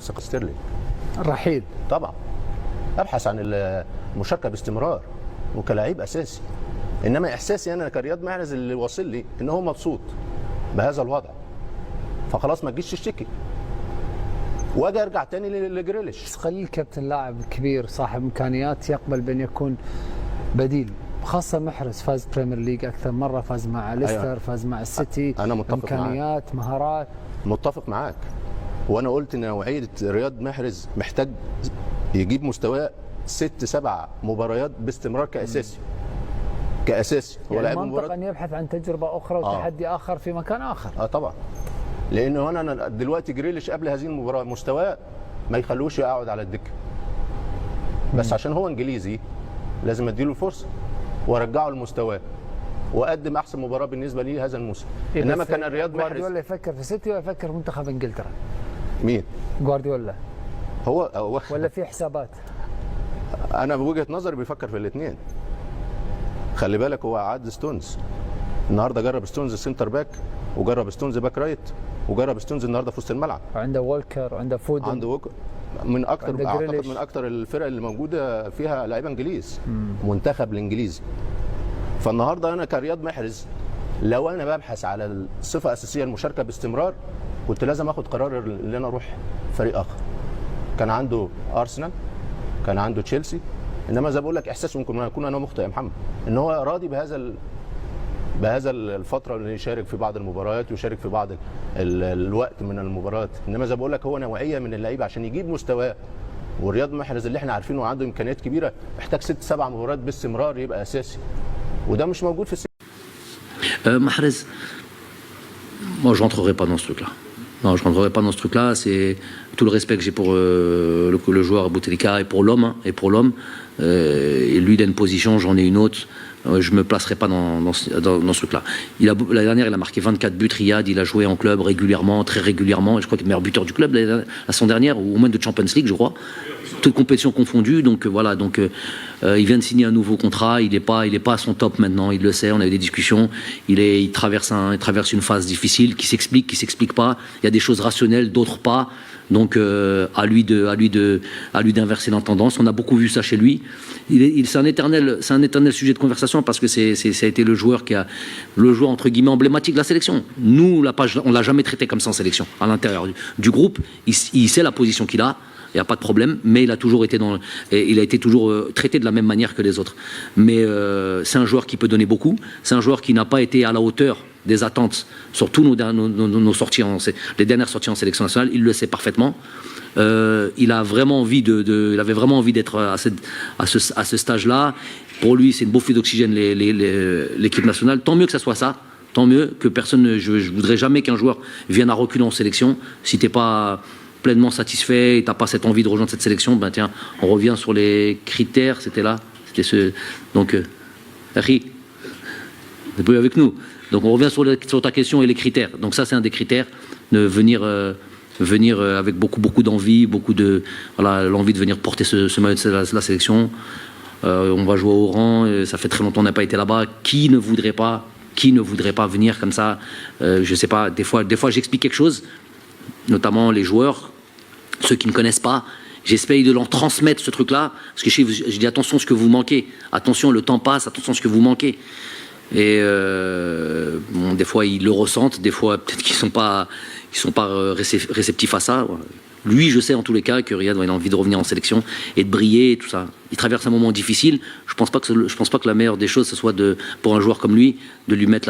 ثقة ستيرلينج. الرحيل طبعا ابحث عن المشاركه باستمرار وكلاعب اساسي. انما احساسي انا كرياض محرز اللي واصل لي ان هو مبسوط بهذا الوضع، فخلاص ما تجيش تشتكي واجي ارجع تاني لجريليش. بس قليل كابتن لاعب كبير صاحب امكانيات يقبل بان يكون بديل، خاصه محرز فاز بريمير ليج اكثر مره، فاز مع ليستر، أيوة. فاز مع السيتي. انا متفق امكانيات معاك. مهارات. متفق معاك، وانا قلت ان نوعيه رياض محرز محتاج يجيب مستواه 6-7 مباريات باستمرار كاساسي. هو لاعب منطق مباراه ان يبحث عن تجربه اخرى وتحدي اخر في مكان اخر. طبعا، لانه انا دلوقتي جريليش قبل هذه المباراه مستواه ما يخلوش يقعد على الدكه، بس عشان هو انجليزي لازم اديله الفرصه وارجعه لمستواه واقدم احسن مباراه بالنسبه لي هذا الموسم. انما كان الرياض محرز. جوارديولا يفكر في سيتي ولا يفكر في منتخب انجلترا؟ مين؟ جوارديولا هو ولا في حسابات؟ انا بوجهه نظري بيفكر في الاثنين. خلي بالك هو عاد ستونز النهارده، جرب ستونز سنتر باك، وجرب ستونز باك رايت، وجرب ستونز النهارده في وسط الملعب. وعنده وولكر وعنده فودن، عنده وولكر، من اكتر اعتقد من اكتر الفرق اللي موجوده فيها لعيبه انجليز، منتخب الانجليزي. فالنهارده انا كرياض محرز لو انا ببحث على الصفه الاساسيه المشاركه باستمرار كنت لازم اخد قرار ان انا اروح فريق اخر. كان عنده ارسنال، كان عنده تشيلسي، انما زي ما بقول لك احساس ممكن اكون انا مخطئ يا محمد ان هو راضي بهذا الفتره اللي يشارك في بعض المباريات ويشارك في بعض الوقت من المباريات. انما زي ما بقول لك هو نوعيه من اللعيبه عشان يجيب مستواه، ورياض محرز اللي احنا عارفينه عنده امكانيات كبيره محتاج 6-7 مباريات باستمرار يبقى اساسي، وده مش موجود في السن. Mahrez, moi je rentrerai pas dans ce truc-là. Non, je rentrerai pas dans ce truc-là. C'est tout le respect que j'ai pour le joueur Bouteflika et pour l'homme. Et lui, il a une position, j'en ai une autre. Je me placerai pas dans ce truc-là. L'année dernière, il a marqué 24 buts. Riyad, il a joué en club régulièrement, très régulièrement. Et je crois qu'il est meilleur buteur du club la saison dernière, ou au moins de Champions League, je crois. Toutes compétitions confondues. Donc voilà. Donc il vient de signer un nouveau contrat. Il est pas à son top maintenant. Il le sait. On a eu des discussions. Il traverse une phase difficile qui s'explique pas. Il y a des choses rationnelles, d'autres pas. Donc à lui d'inverser la tendance. On a beaucoup vu ça chez lui. C'est un éternel sujet de conversation parce que ça a été le joueur entre guillemets emblématique de la sélection. Nous, on l'a jamais traité comme ça en sélection. À l'intérieur du groupe, il sait la position qu'il a. Il n'y a pas de problème, mais il a été toujours traité de la même manière que les autres. Mais c'est un joueur qui peut donner beaucoup. C'est un joueur qui n'a pas été à la hauteur des attentes sur tous nos sorties, les dernières sorties en sélection nationale. Il le sait parfaitement. Il avait vraiment envie d'être à ce stage-là. Pour lui, c'est une bouffée d'oxygène l'équipe nationale. Tant mieux que ça soit ça. Tant mieux que personne. Je voudrais jamais qu'un joueur vienne à reculer en sélection. Si t'es pas pleinement satisfait et t'as pas cette envie de rejoindre cette sélection, ben tiens, on revient sur les critères. C'était là. C'était ce. Donc, Harry, vous êtes avec nous. Donc on revient sur ta question et les critères. Donc ça, c'est un des critères de venir avec beaucoup d'envie, l'envie de venir porter ce maillot de la sélection. On va jouer au rang. Ça fait très longtemps qu'on n'a pas été là-bas. Qui ne voudrait pas venir comme ça? Je sais pas. Des fois, j'explique quelque chose, notamment les joueurs, ceux qui ne connaissent pas. J'essaye de leur transmettre ce truc-là, parce que je dis attention à ce que vous manquez. Attention, le temps passe. Attention à ce que vous manquez. Et des fois ils le ressentent, des fois peut-être qu'ils sont pas réceptifs à ça. Lui, je sais en tous les cas que Riyad a envie de revenir en sélection et de briller et tout ça. Il traverse un moment difficile. Je pense pas que la meilleure des choses ce soit pour un joueur comme lui de lui mettre